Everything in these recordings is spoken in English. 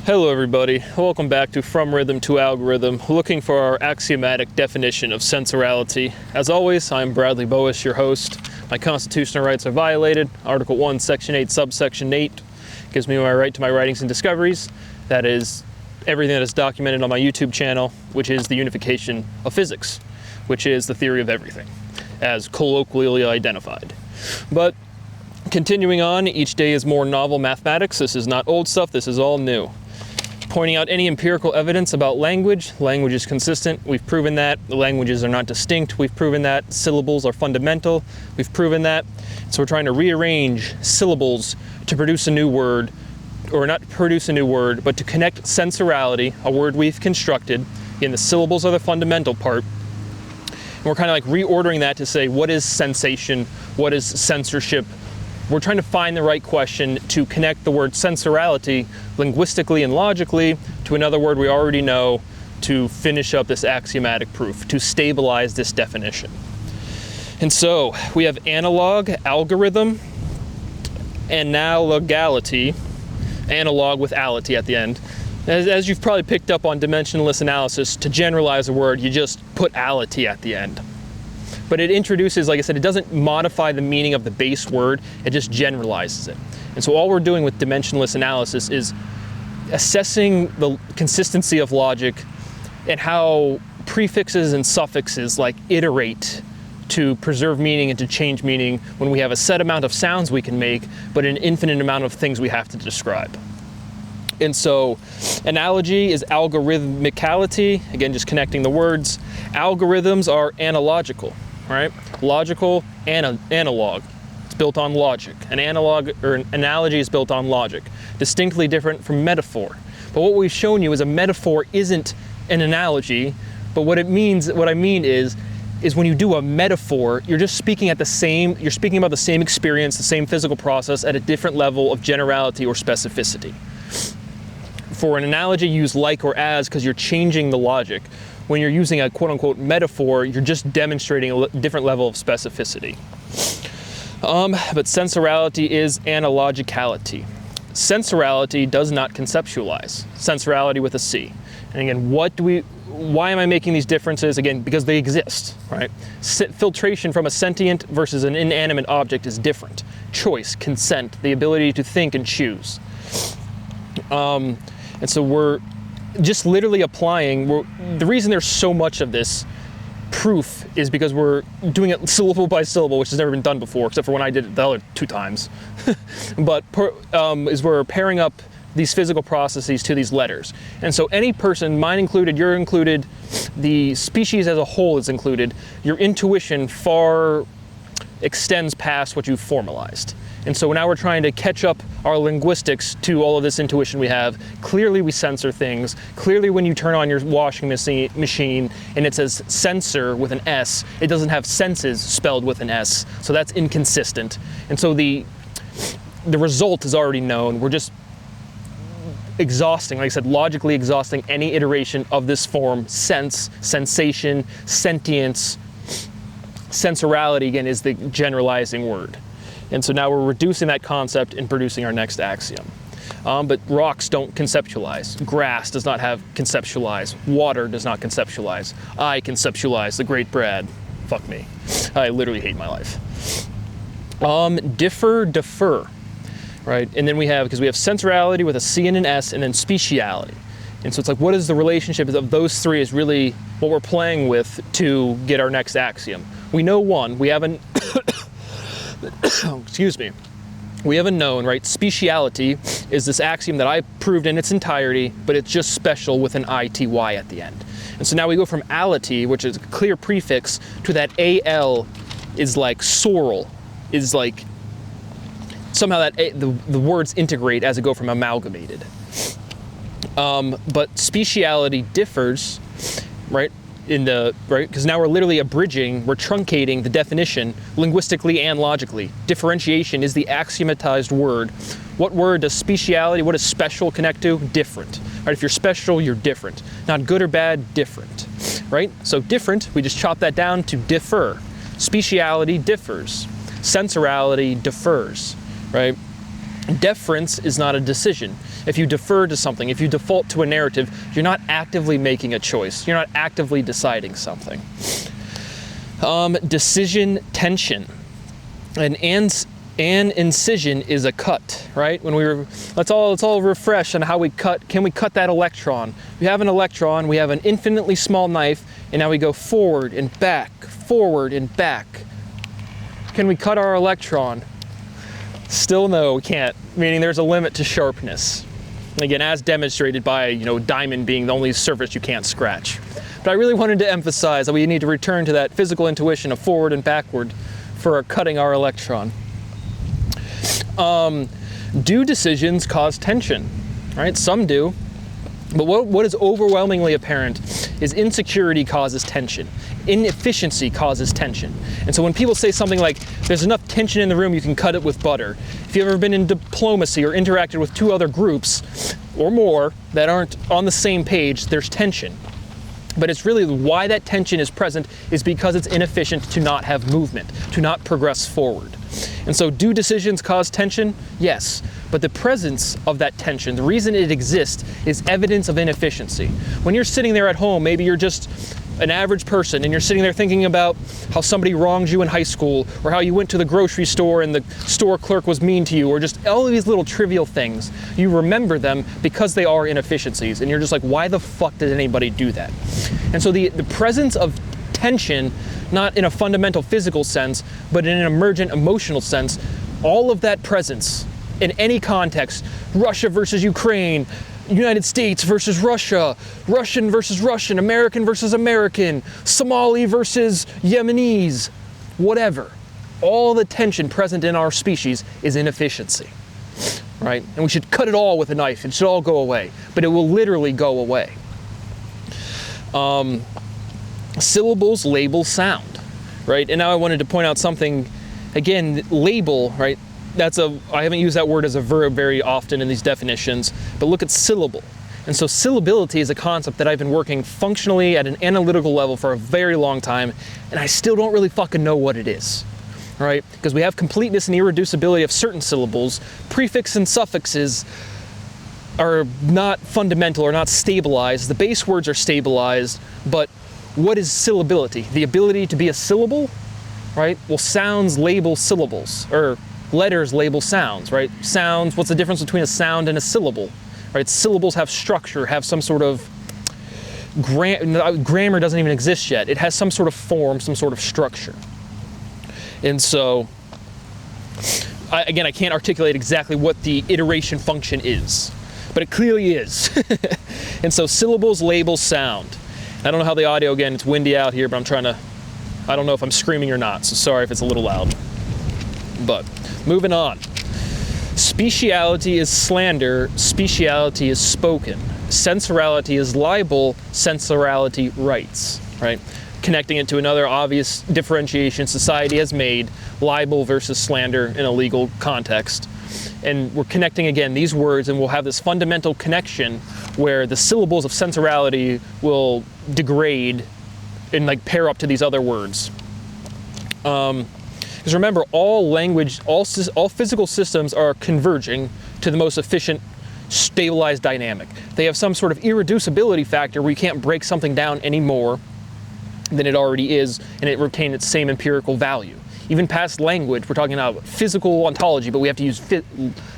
Hello everybody, welcome back to From Rhythm to Algorithm, looking for our axiomatic definition of sensorality. As always, I'm Bradley Boas, your host. My constitutional rights are violated. Article 1, Section 8, subsection 8 gives me my right to my writings and discoveries. That is everything that is documented on my YouTube channel, which is the unification of physics, which is the theory of everything, as colloquially identified. But continuing on, each day is more novel mathematics. This is not old stuff, this is all new. Pointing out any empirical evidence about language. Language is consistent, we've proven that. The languages are not distinct, we've proven that. Syllables are fundamental, we've proven that. So we're trying to rearrange syllables to produce a new word, or not produce a new word, but to connect sensorality, a word we've constructed. Again, the syllables are the fundamental part. And we're kind of like reordering that to say, what is sensation? What is censorship? We're trying to find the right question to connect the word sensorality linguistically and logically to another word we already know to finish up this axiomatic proof, to stabilize this definition. And so we have analog, algorithm, analogality, analog with ality at the end. As you've probably picked up on dimensionless analysis, to generalize a word, you just put ality at the end. But it introduces, like I said, it doesn't modify the meaning of the base word, it just generalizes it. And so all we're doing with dimensionless analysis is assessing the consistency of logic and how prefixes and suffixes like iterate to preserve meaning and to change meaning when we have a set amount of sounds we can make, but an infinite amount of things we have to describe. And so analogy is algorithmicality, again just connecting the words. Algorithms are analogical. Right? Logical and analog. It's built on logic. An analog or an analogy is built on logic. Distinctly different from metaphor. But what we've shown you is a metaphor isn't an analogy, but what I mean is when you do a metaphor, you're just speaking you're speaking about the same experience, the same physical process at a different level of generality or specificity. For an analogy, use like or as because you're changing the logic. When you're using a quote-unquote metaphor, you're just demonstrating a different level of specificity. But sensorality is analogicality. Sensorality does not conceptualize. Sensorality with a C. And again, why am I making these differences? Again, because they exist, right? Filtration from a sentient versus an inanimate object is different. Choice, consent, the ability to think and choose. And so we're just literally applying, the reason there's so much of this proof is because we're doing it syllable by syllable, which has never been done before, except for when I did it the other 2 times. But is we're pairing up these physical processes to these letters. And so any person, mine included, you're included, the species as a whole is included, your intuition far extends past what you've formalized. And so now we're trying to catch up our linguistics to all of this intuition we have. Clearly we censor things. Clearly when you turn on your washing machine and it says censor with an S, it doesn't have senses spelled with an S. So that's inconsistent. And so the result is already known. We're just exhausting, like I said, logically exhausting any iteration of this form. Sense, sensation, sentience, sensorality, again, is the generalizing word. And so now we're reducing that concept and producing our next axiom. But rocks don't conceptualize. Grass does not have conceptualize. Water does not conceptualize. I conceptualize, the great Brad. Fuck me. I literally hate my life. Differ, defer, right? And then we have sensorality with a C and an S, and then speciality. And so it's like, what is the relationship of those three is really what we're playing with to get our next axiom. We know one, we haven't, excuse me, we haven't known, right? Speciality is this axiom that I proved in its entirety, but it's just special with an ITY at the end. And so now we go from ality, which is a clear prefix, to that AL is like sorrel, is like somehow that the words integrate as it go from amalgamated. But speciality differs, right? Because now we're literally abridging, we're truncating the definition linguistically and logically. Differentiation is the axiomatized word. What word does speciality, what does special connect to? Different. Right? If you're special, you're different. Not good or bad, different. Right? So different, we just chop that down to differ. Speciality differs. Sensorality differs. Right? Deference is not a decision. if you defer to something, if you default to a narrative, you're not actively making a choice. You're not actively deciding something. Decision tension. An incision is a cut, right? Let's all refresh on how we cut. Can we cut that electron? We have an electron, we have an infinitely small knife, and now we go forward and back, forward and back. Can we cut our electron? Still no, we can't, meaning there's a limit to sharpness. And again, as demonstrated by, diamond being the only surface you can't scratch. But I really wanted to emphasize that we need to return to that physical intuition of forward and backward for cutting our electron. Do decisions cause tension? Right, some do. But what is overwhelmingly apparent is insecurity causes tension. Inefficiency causes tension. And so when people say something like, there's enough tension in the room, you can cut it with butter. If you've ever been in diplomacy or interacted with two other groups or more that aren't on the same page, there's tension. But it's really why that tension is present is because it's inefficient to not have movement, to not progress forward. And so do decisions cause tension? Yes. But the presence of that tension, the reason it exists, is evidence of inefficiency. When you're sitting there at home, maybe you're just an average person and you're sitting there thinking about how somebody wronged you in high school, or how you went to the grocery store and the store clerk was mean to you, or just all of these little trivial things. You remember them because they are inefficiencies, and you're just like, why the fuck did anybody do that? And so the presence of tension, not in a fundamental physical sense, but in an emergent emotional sense, all of that presence in any context, Russia versus Ukraine, United States versus Russia, Russian versus Russian, American versus American, Somali versus Yemenis, whatever. All the tension present in our species is inefficiency, right? And we should cut it all with a knife. It should all go away, but it will literally go away. Syllables label sound, right? And now I wanted to point out something, again, label, right? I haven't used that word as a verb very often in these definitions, but look at syllable. And so syllability is a concept that I've been working functionally at an analytical level for a very long time, and I still don't really fucking know what it is, right? Because we have completeness and irreducibility of certain syllables. Prefix and suffixes are not fundamental or not stabilized. The base words are stabilized, but what is syllability? The ability to be a syllable, right? Well, sounds label syllables, or letters label sounds, right? Sounds, what's the difference between a sound and a syllable, right? Syllables have structure, have some sort of, grammar doesn't even exist yet. It has some sort of form, some sort of structure. And so, again, I can't articulate exactly what the iteration function is, but it clearly is. And so syllables label sound. I don't know how the audio, again, it's windy out here, but I don't know if I'm screaming or not, so sorry if it's a little loud. But moving on. Speciality is slander, speciality is spoken. Sensorality is libel, sensorality rights, right? Connecting it to another obvious differentiation society has made, libel versus slander in a legal context. And we're connecting again these words, and we'll have this fundamental connection where the syllables of sensorality will degrade and like pair up to these other words. Because remember, all language, all physical systems are converging to the most efficient, stabilized dynamic. They have some sort of irreducibility factor where you can't break something down any more than it already is, and it retain its same empirical value. Even past language, we're talking about physical ontology, but we have to use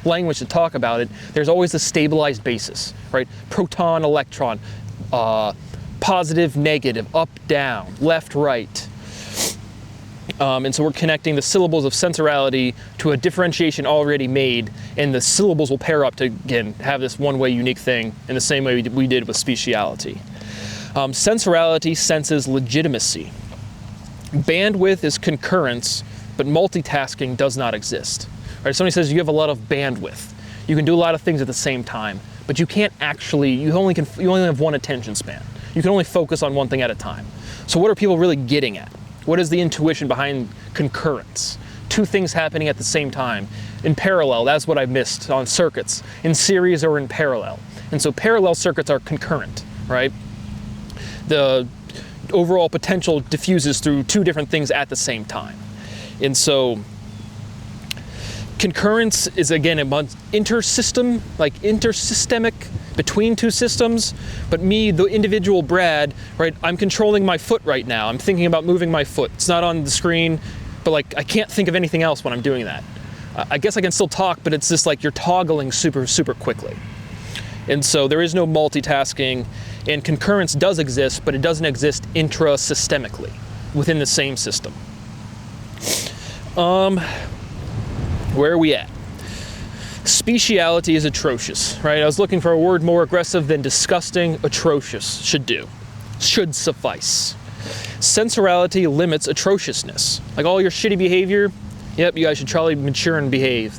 language to talk about it. There's always a stabilized basis, right? Proton, electron, positive, negative, up, down, left, right. And so we're connecting the syllables of sensorality to a differentiation already made, and the syllables will pair up to, again, have this one-way unique thing in the same way we did with speciality. Sensorality senses legitimacy. Bandwidth is concurrence, but multitasking does not exist. Right? Somebody says you have a lot of bandwidth. You can do a lot of things at the same time, but you can't actually, you only have one attention span. You can only focus on one thing at a time. So what are people really getting at? What is the intuition behind concurrence? Two things happening at the same time. In parallel, that's what I missed on circuits. In series or in parallel. And so parallel circuits are concurrent, right? The overall potential diffuses through two different things at the same time. And so Concurrence is, again, intersystem, like intersystemic between two systems, but me, the individual Brad, right, I'm controlling my foot right now. I'm thinking about moving my foot. It's not on the screen, but like I can't think of anything else when I'm doing that. I guess I can still talk, but it's just like you're toggling super, super quickly. And so there is no multitasking, and concurrence does exist, but it doesn't exist intrasystemically within the same system. Where are we at? Speciality is atrocious, right? I was looking for a word more aggressive than disgusting. Atrocious should do, should suffice. Sensorality limits atrociousness. Like all your shitty behavior, yep, you guys should probably mature and behave.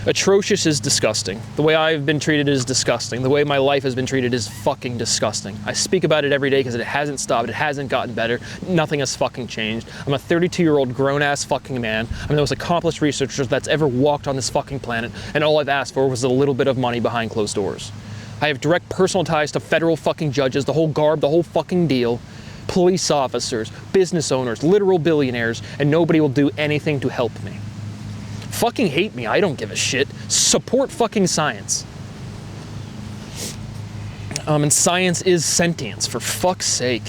Atrocious is disgusting. The way I've been treated is disgusting. The way my life has been treated is fucking disgusting. I speak about it every day because it hasn't stopped. It hasn't gotten better. Nothing has fucking changed. I'm a 32-year-old grown-ass fucking man. I'm the most accomplished researcher that's ever walked on this fucking planet, and all I've asked for was a little bit of money behind closed doors. I have direct personal ties to federal fucking judges, the whole garb, the whole fucking deal, police officers, business owners, literal billionaires, and nobody will do anything to help me. Fucking hate me, I don't give a shit. Support fucking science. And science is sentience, for fuck's sake.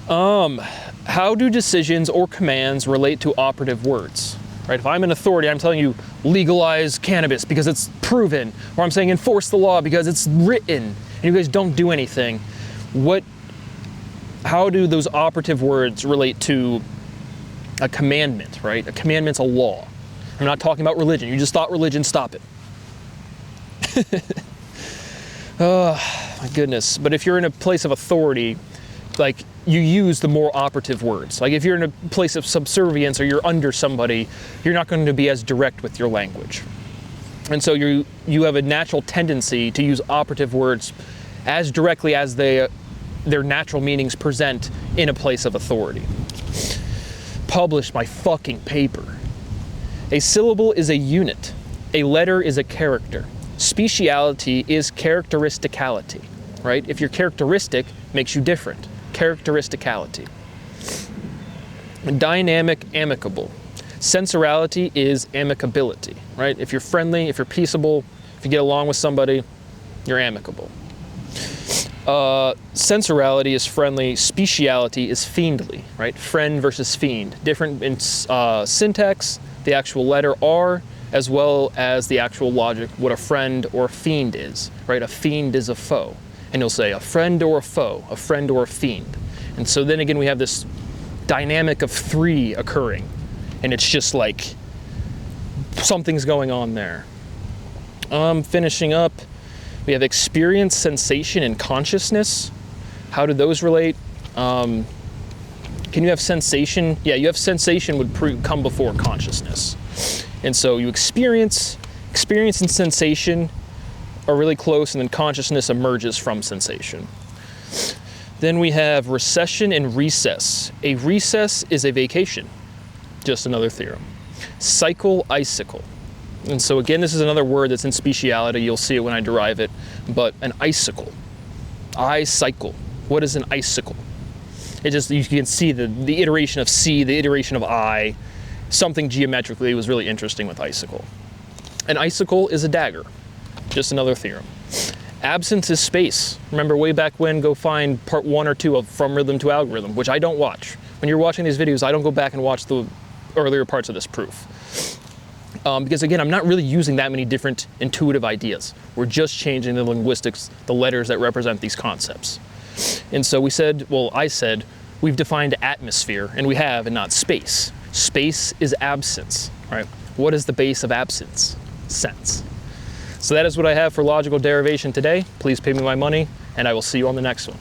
How do decisions or commands relate to operative words? Right, if I'm an authority, I'm telling you legalize cannabis because it's proven, or I'm saying enforce the law because it's written, and you guys don't do anything. How do those operative words relate to a commandment, right? A commandment's a law. I'm not talking about religion. You just thought religion, stop it. Oh, my goodness. But if you're in a place of authority, like, you use the more operative words. Like, if you're in a place of subservience or you're under somebody, you're not going to be as direct with your language. And so you have a natural tendency to use operative words as directly as their natural meanings present in a place of authority. Publish my fucking paper. A syllable is a unit. A letter is a character. Speciality is characteristicality, right? If you're characteristic, makes you different. Characteristicality. Dynamic, amicable. Sensorality is amicability, right? If you're friendly, if you're peaceable, if you get along with somebody, you're amicable. Sensorality is friendly, speciality is fiendly, right? Friend versus fiend. Different in syntax, the actual letter R, as well as the actual logic, what a friend or a fiend is, right? A fiend is a foe. And you'll say a friend or a foe, a friend or a fiend. And so then again, we have this dynamic of three occurring. And it's just like something's going on there. Finishing up, we have experience, sensation, and consciousness. How do those relate? Can you have sensation? Yeah, you have sensation would come before consciousness. And so you experience and sensation are really close, and then consciousness emerges from sensation. Then we have recession and recess. A recess is a vacation. Just another theorem. Cycle, icicle. And so again, this is another word that's in speciality. You'll see it when I derive it. But an icicle. I cycle. What is an icicle? It just, you can see the iteration of C, the iteration of I. Something geometrically was really interesting with icicle. An icicle is a dagger. Just another theorem. Absence is space. Remember way back when, go find part 1 or 2 of From Rhythm to Algorithm, which I don't watch. When you're watching these videos, I don't go back and watch the earlier parts of this proof. Because again, I'm not really using that many different intuitive ideas. We're just changing the linguistics, the letters that represent these concepts. And so we said, well, I said, we've defined atmosphere, and we have, and not space. Space is absence, right? What is the base of absence? Sense. So that is what I have for logical derivation today. Please pay me my money, and I will see you on the next one.